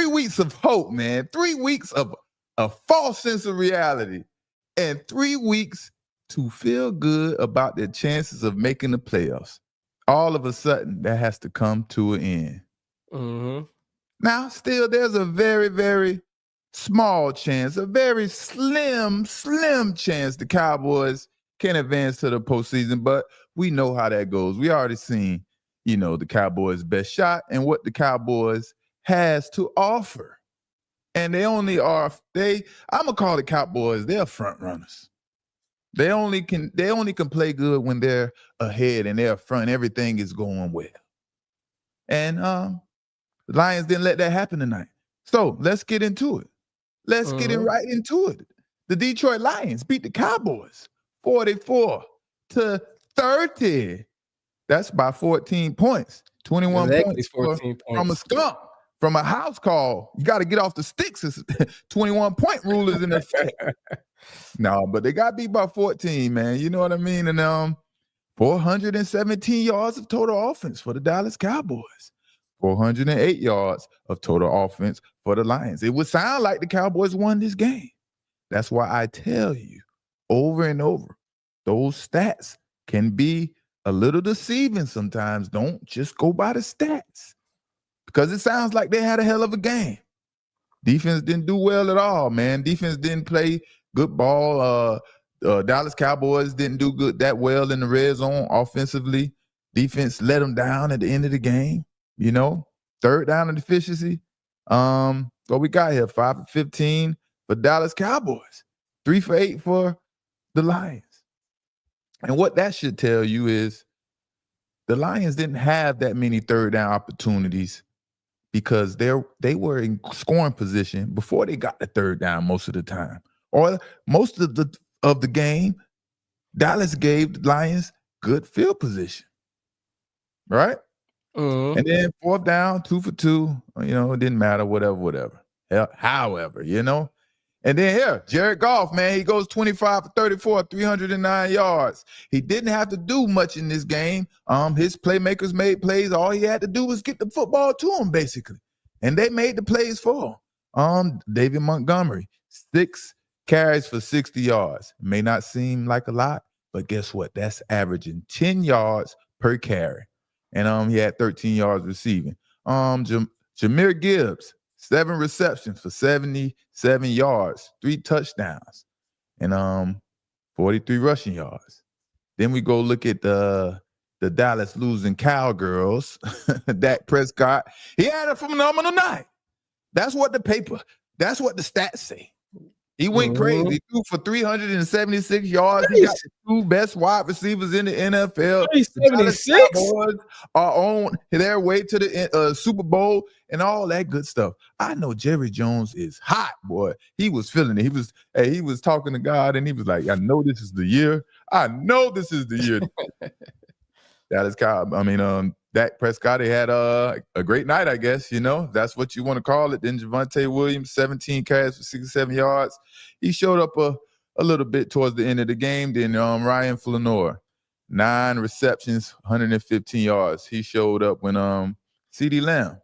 weeks of hope, man. 3 weeks of a false sense of reality, and 3 weeks to feel good about their chances of making the playoffs. All of a sudden, that has to come to an end. Mm-hmm. Now, still, there's a very, very small chance, a very slim chance the Cowboys can advance to the postseason, but we know how that goes. We already seen, the Cowboys' best shot and what the Cowboys has to offer. And I'm gonna call the Cowboys, they're front runners. They only can play good when they're ahead and they're front. Everything is going well. And the Lions didn't let that happen tonight. So let's get into it. Let's get right into it. The Detroit Lions beat the Cowboys 44-30. That's by 14 points. 21 points, 14 points from a skunk, from a house call. You got to get off the sticks. 21-point rule is in effect. No, but they got beat by 14, man. You know what I mean? And 417 yards of total offense for the Dallas Cowboys. 408 yards of total offense for the Lions. It would sound like the Cowboys won this game. That's why I tell you over and over, those stats can be a little deceiving sometimes. Don't just go by the stats because it sounds like they had a hell of a game. Defense didn't do well at all, man. Defense didn't play good ball. Dallas Cowboys didn't do that well in the red zone offensively. Defense let them down at the end of the game. Third down and efficiency. What we got here? 5 for 15 for Dallas Cowboys. 3 for 8 for the Lions. And what that should tell you is the Lions didn't have that many third down opportunities because they were in scoring position before they got the third down most of the time. Or most of the game, Dallas gave the Lions good field position. Right? And then fourth down, 2 for 2. It didn't matter, whatever. However, And then here, Jared Goff, man, he goes 25 for 34, 309 yards. He didn't have to do much in this game. His playmakers made plays. All he had to do was get the football to him, basically. And they made the plays for him. David Montgomery, 6 carries for 60 yards. May not seem like a lot, but guess what? That's averaging 10 yards per carry. And he had 13 yards receiving. Jahmyr Gibbs, 7 receptions for 77 yards, 3 touchdowns, and 43 rushing yards. Then we go look at the Dallas losing Cowgirls, Dak Prescott. He had a phenomenal night. That's what the stats say. He went crazy. He threw for 376 yards. He got the 2 best wide receivers in the NFL. 376 Cowboys are on their way to the Super Bowl and all that good stuff. I know Jerry Jones is hot, boy. He was feeling it. He was talking to God and he was like, I know this is the year. Dak Prescott, he had a great night, I guess, that's what you want to call it. Then Javonte Williams, 17 carries for 67 yards. He showed up a little bit towards the end of the game. Then Ryan Flanor, 9 receptions, 115 yards. He showed up when CeeDee Lamb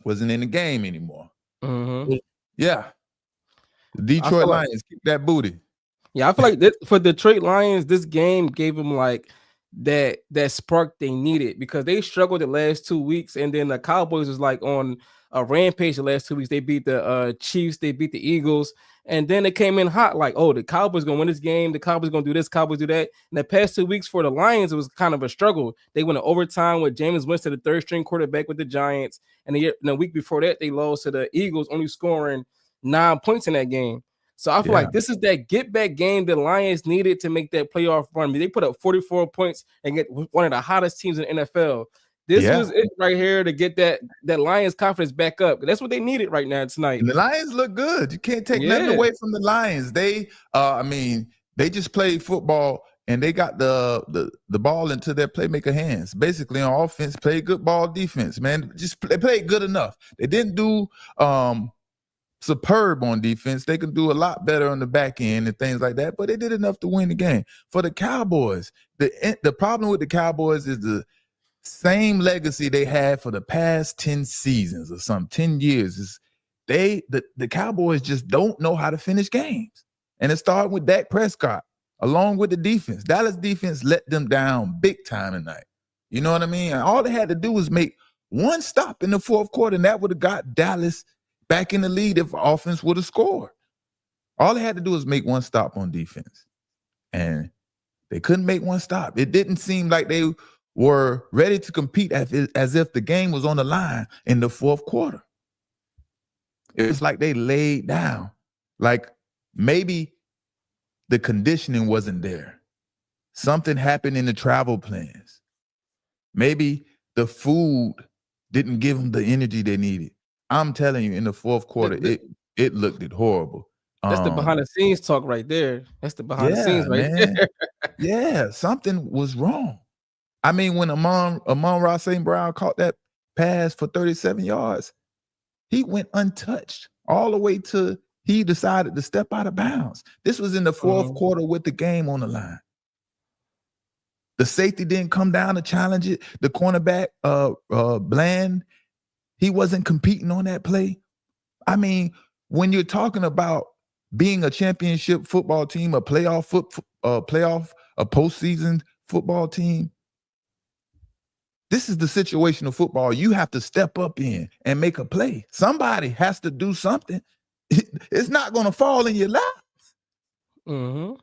wasn't in the game anymore. Yeah. The Detroit Lions keep that booty. Yeah, I feel like for Detroit Lions, this game gave them like that spark they needed because they struggled the last 2 weeks, and then the Cowboys was like on a rampage the last 2 weeks. They beat the Chiefs, they beat the Eagles, and then they came in hot like, oh, the Cowboys gonna win this game, the Cowboys gonna do this, Cowboys do that. And the past 2 weeks for the Lions, it was kind of a struggle. They went to overtime with Jameis Winston, the third string quarterback with the Giants, and the week before that they lost to the Eagles, only scoring 9 points in that game. So I feel like this is that get-back game the Lions needed to make that playoff run. I mean, they put up 44 points and get one of the hottest teams in the NFL. This was it right here to get that Lions confidence back up. That's what they needed right now tonight. And the Lions look good. You can't take nothing away from the Lions. They, they just played football and they got the ball into their playmaker hands. Basically on offense, played good ball defense, man. They played good enough. They didn't do superb on defense. They can do a lot better on the back end and things like that, but they did enough to win the game. For the Cowboys, the problem with the Cowboys is the same legacy they had for the past 10 seasons or some 10 years. Is the Cowboys just don't know how to finish games. And it started with Dak Prescott, along with the defense. Dallas defense let them down big time tonight. You know what I mean? And all they had to do was make one stop in the fourth quarter, and that would have got Dallas back in the lead if offense would have scored. All they had to do was make one stop on defense. And they couldn't make one stop. It didn't seem like they were ready to compete as if the game was on the line in the fourth quarter. It was like they laid down. Like maybe the conditioning wasn't there. Something happened in the travel plans. Maybe the food didn't give them the energy they needed. I'm telling you, in the fourth quarter, it looked horrible. That's the behind the scenes talk right there. That's the behind the scenes right there. Yeah, something was wrong. I mean, when Amon-Ra St. Brown caught that pass for 37 yards, he went untouched all the way to he decided to step out of bounds. This was in the fourth quarter with the game on the line. The safety didn't come down to challenge it. The cornerback, Bland, he wasn't competing on that play. I mean, when you're talking about being a championship football team, a postseason football team, this is the situation of football you have to step up in and make a play. Somebody has to do something. It's not going to fall in your lap. Mm-hmm.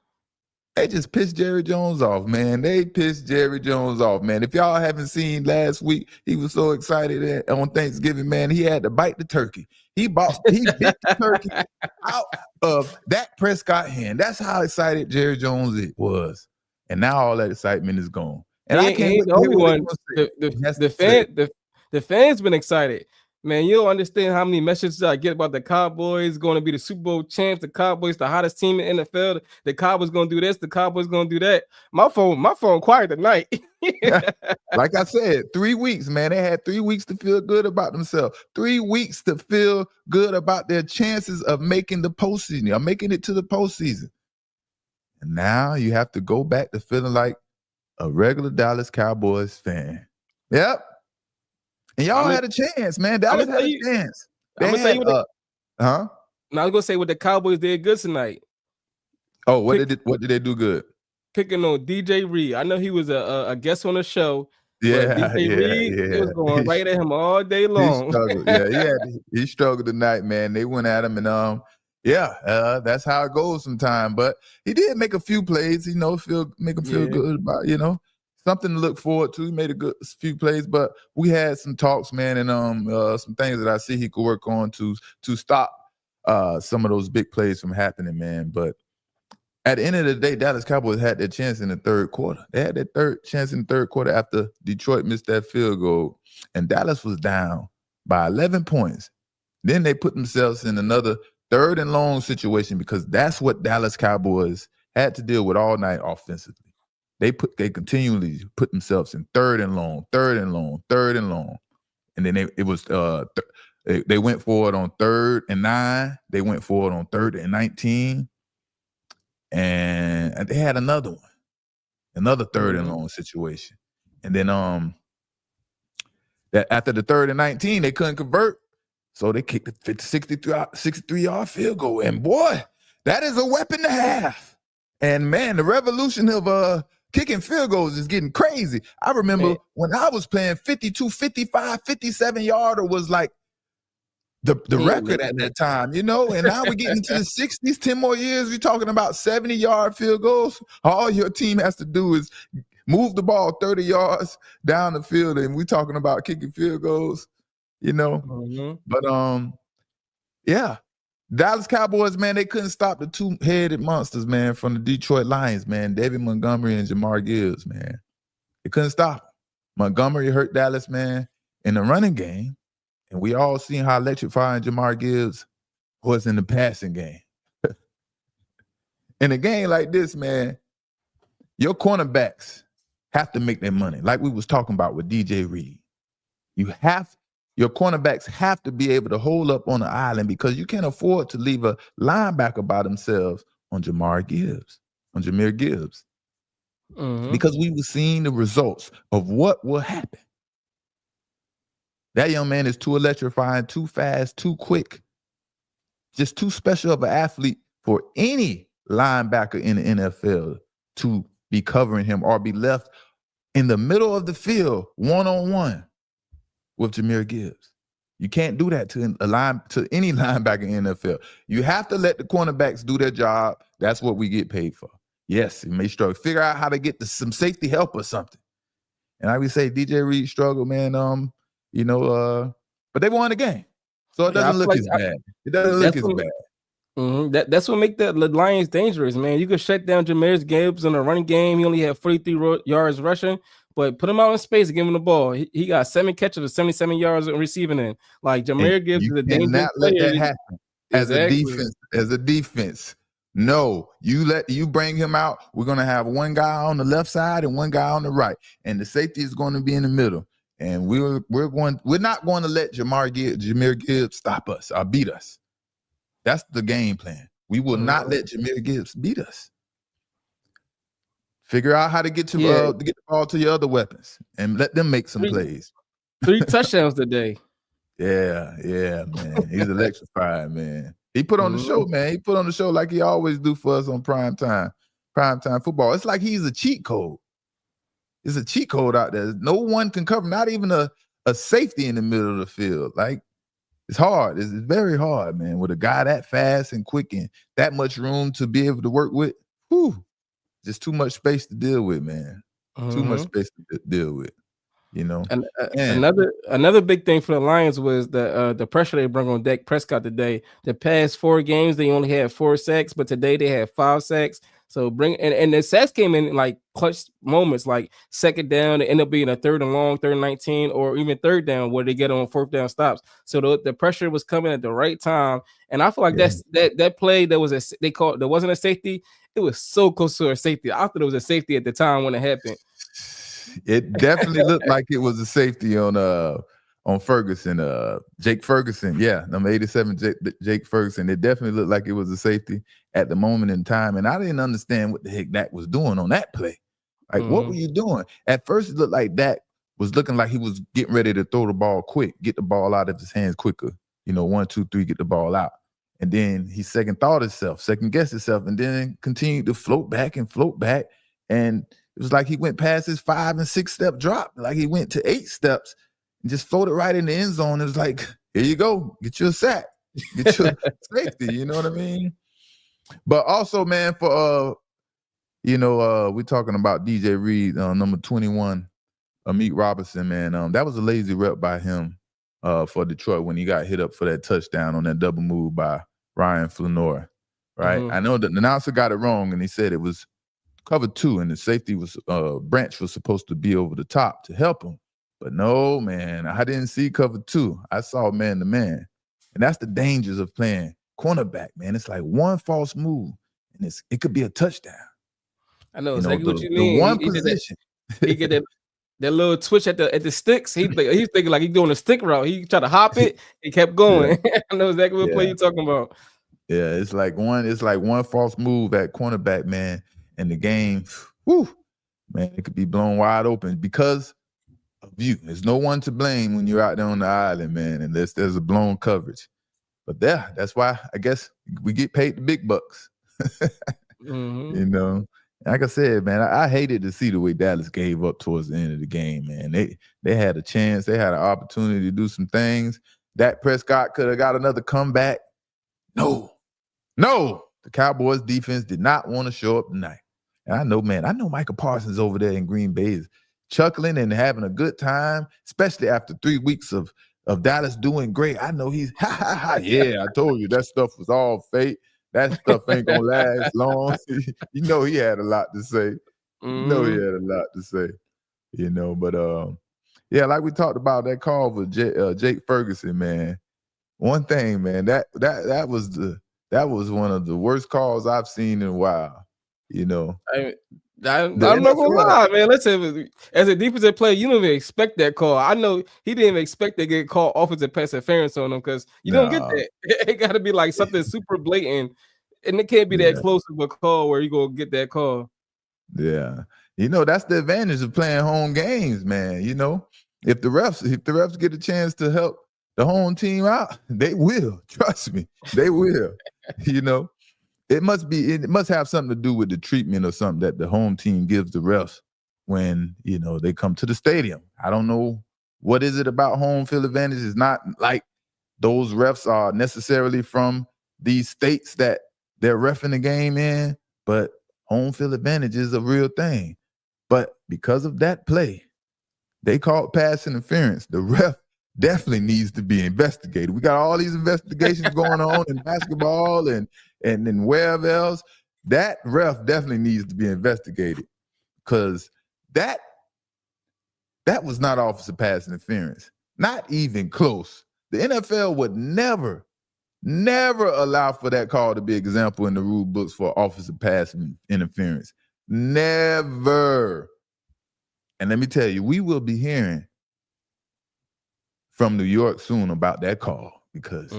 They just pissed Jerry Jones off, man. They pissed Jerry Jones off, man. If y'all haven't seen last week, he was so excited on Thanksgiving, man. He had to bite the turkey. He bit the turkey out of Dak Prescott hand. That's how excited Jerry Jones was. And now all that excitement is gone. And I can't the only one. The fans been excited. Man, you don't understand how many messages I get about the Cowboys going to be the Super Bowl champs, the Cowboys, the hottest team in the NFL. The Cowboys going to do this, the Cowboys going to do that. My phone quiet tonight. Like I said, 3 weeks, man. They had 3 weeks to feel good about themselves. 3 weeks to feel good about their chances of making the postseason, or making it to the postseason. And now you have to go back to feeling like a regular Dallas Cowboys fan. Yep. And y'all had a chance, man. Dallas had a chance. I'm gonna tell you Now I was gonna say what the Cowboys did good tonight. Oh, what did they do good? Picking on DJ Reed. I know he was a guest on the show. Yeah, DJ Reed, it was going right at him all day long. He struggled. He struggled tonight, man. They went at him, and that's how it goes sometimes. But he did make a few plays, make him feel good about, something to look forward to. He made a few plays, but we had some talks, man, and some things that I see he could work on to stop some of those big plays from happening, man. But at the end of the day, Dallas Cowboys had their chance in the third quarter. They had their third chance in the third quarter after Detroit missed that field goal, and Dallas was down by 11 points. Then they put themselves in another third and long situation, because that's what Dallas Cowboys had to deal with all night offensively. They continually put themselves in third and long. And then they went forward on 3rd and 9. They went forward on 3rd and 19. And they had another 3rd and long situation. And then that after the 3rd and 19, they couldn't convert. So they kicked the 63-yard field goal. And boy, that is a weapon to have. And man, the revolution of kicking field goals is getting crazy. I remember when I was playing 52, 55, 57-yarder was like the record at that time, and now we're getting into the 60s, 10 more years, we're talking about 70-yard field goals. All your team has to do is move the ball 30 yards down the field, and we're talking about kicking field goals, But Dallas Cowboys, man, they couldn't stop the two-headed monsters, man, from the Detroit Lions, man. David Montgomery and Jahmyr Gibbs, man. They couldn't stop them. Montgomery hurt Dallas, man, in the running game. And we all seen how electrifying Jahmyr Gibbs was in the passing game. In a game like this, man, your cornerbacks have to make their money, like we was talking about with DJ Reed. Your cornerbacks have to be able to hold up on the island, because you can't afford to leave a linebacker by themselves on Jahmyr Gibbs. Because we were seeing the results of what will happen That young man is too electrifying, too fast, too quick, just too special of an athlete for any linebacker in the NFL to be covering him or be left in the middle of the field one-on-one with Jahmyr Gibbs. You can't do that to any linebacker in the NFL. You have to let the cornerbacks do their job. That's what we get paid for. Yes, it may struggle. Figure out how to get some safety help or something. And I would say DJ Reed struggled, man. But they won the game, so it doesn't look as bad. It doesn't look as bad. That's what make the Lions dangerous, man. You could shut down Jahmyr Gibbs in a running game. He only had 43 yards rushing, but put him out in space and give him the ball. He got 7 catches of 77 yards in receiving in. Like Jahmyr Gibbs is a dangerous player. Let that happen as a defense. As a defense, no, you bring him out. We're gonna have one guy on the left side and one guy on the right, and the safety is going to be in the middle. And we're not going to let Jahmyr Gibbs stop us or beat us. That's the game plan. We will not let Jahmyr Gibbs beat us. Figure out how to get the ball to your other weapons and let them make some plays. 3 touchdowns today. Yeah, man. He's electrified, man. He put on the show, man. He put on the show like he always do for us on primetime football. It's like he's a cheat code. It's a cheat code out there. No one can cover, not even a safety in the middle of the field. Like, it's hard. It's very hard, man. With a guy that fast and quick and that much room to be able to work with, just too much space to deal with, man. Too much space to deal with. And another big thing for the Lions was the pressure they brought on Dak Prescott today. The past 4 games, they only had 4 sacks, but today they had 5 sacks. So and the sacks came in like clutch moments, like second down, it ended up being a 3rd and long, 3rd and 19, or even 3rd down where they get on 4th down stops. So the pressure was coming at the right time, and I feel like that play there wasn't a safety. It was so close to a safety. I thought it was a safety at the time when it happened. It definitely looked like it was a safety on Ferguson, Jake Ferguson. Yeah, number 87, Jake Ferguson. It definitely looked like it was a safety at the moment in time. And I didn't understand what the heck Dak was doing on that play. Like, what were you doing? At first, it looked like Dak was looking like he was getting ready to throw the ball quick, get the ball out of his hands quicker. 1, 2, 3, get the ball out. And then he second guessed himself, and then continued to float back. And it was like he went past his 5 and 6 step drop. Like he went to 8 steps and just floated right in the end zone. It was like, here you go. Get your sack. Get your safety. You know what I mean? But also, man, for we're talking about DJ Reed, number 21, Amit Robinson, man. That was a lazy rep by him for Detroit when he got hit up for that touchdown on that double move by Ryan Flanor. Right? I know the announcer got it wrong, and he said it was cover 2, and the safety was Branch was supposed to be over the top to help him. But no, man, I didn't see cover 2. I saw man to man. And that's the dangers of playing cornerback, man. It's like one false move, and it could be a touchdown. I know exactly what you mean. The one position. He get that little twitch at the sticks. He's thinking like he's doing a stick route. He tried to hop it. He kept going. I know exactly what play you're talking about. Yeah, it's like one false move at cornerback, man. And the game, man, it could be blown wide open because of you. There's no one to blame when you're out there on the island, man, unless there's a blown coverage. But that's why I guess we get paid the big bucks. Like I said, man, I hated to see the way Dallas gave up towards the end of the game, man. They had a chance. They had an opportunity to do some things. Dak Prescott could have got another comeback. No. The Cowboys defense did not want to show up tonight. And I know Michael Parsons over there in Green Bay is chuckling and having a good time, especially after 3 weeks of Dallas doing great. I know he's, yeah, I told you that stuff was all fake. That stuff ain't going to last long. He had a lot to say. But like we talked about that call with Jake Ferguson, man. One thing, man, that was one of the worst calls I've seen in a while. I'm not gonna lie, man. Listen, as a defensive player, you don't even expect that call. I know he didn't even expect to get called offensive pass interference on him because you don't get that. It got to be like something super blatant, and it can't be that close of a call where you gonna get that call. Yeah, that's the advantage of playing home games, man. if the refs get a chance to help the home team out, they will. Trust me, they will. You know, it must have something to do with the treatment or something that the home team gives the refs when, you know, they come to the stadium. I don't know what is it about home field advantage. It's not like those refs are necessarily from these states that they're reffing the game in, but home field advantage is a real thing. But because of that play, they called pass interference. The ref definitely needs to be investigated. We got all these investigations going on in basketball and wherever else. That ref definitely needs to be investigated because that was not offensive pass interference. Not even close. The NFL would never allow for that call to be an example in the rule books for offensive pass interference. Never. And let me tell you, we will be hearing from New York soon about that call because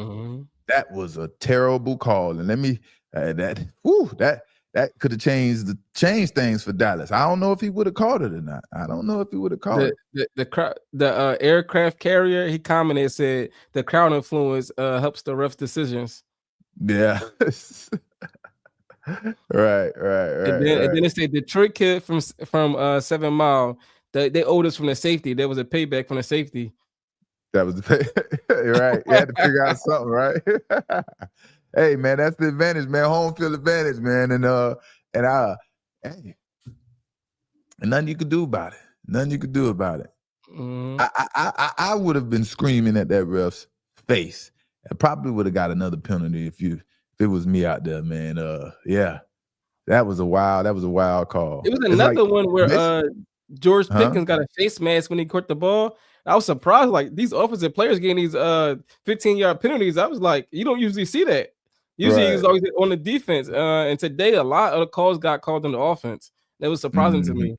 that was a terrible call. And let me that could have changed things for Dallas. I don't know if he would have called it or not. I don't know if he would have called it. The aircraft carrier, he commented, said the crowd influence helps the refs' decisions. Yeah. Right. And then it said Detroit kid from 7 Mile. They owed us from the safety. There was a payback from the safety. That was the pay. Right. You had to figure out something, right? Hey, man, that's the advantage, man. Home field advantage, man. And nothing you could do about it. Nothing you could do about it. I would have been screaming at that ref's face. I probably would have got another penalty if it was me out there, man. Yeah. That was a wild call. It was another one where George Pickens got a face mask when he caught the ball. I was surprised, like these offensive players getting these 15-yard penalties. I was like, you don't usually see that. Usually he's always on the defense. And today a lot of the calls got called on the offense. That was surprising to me.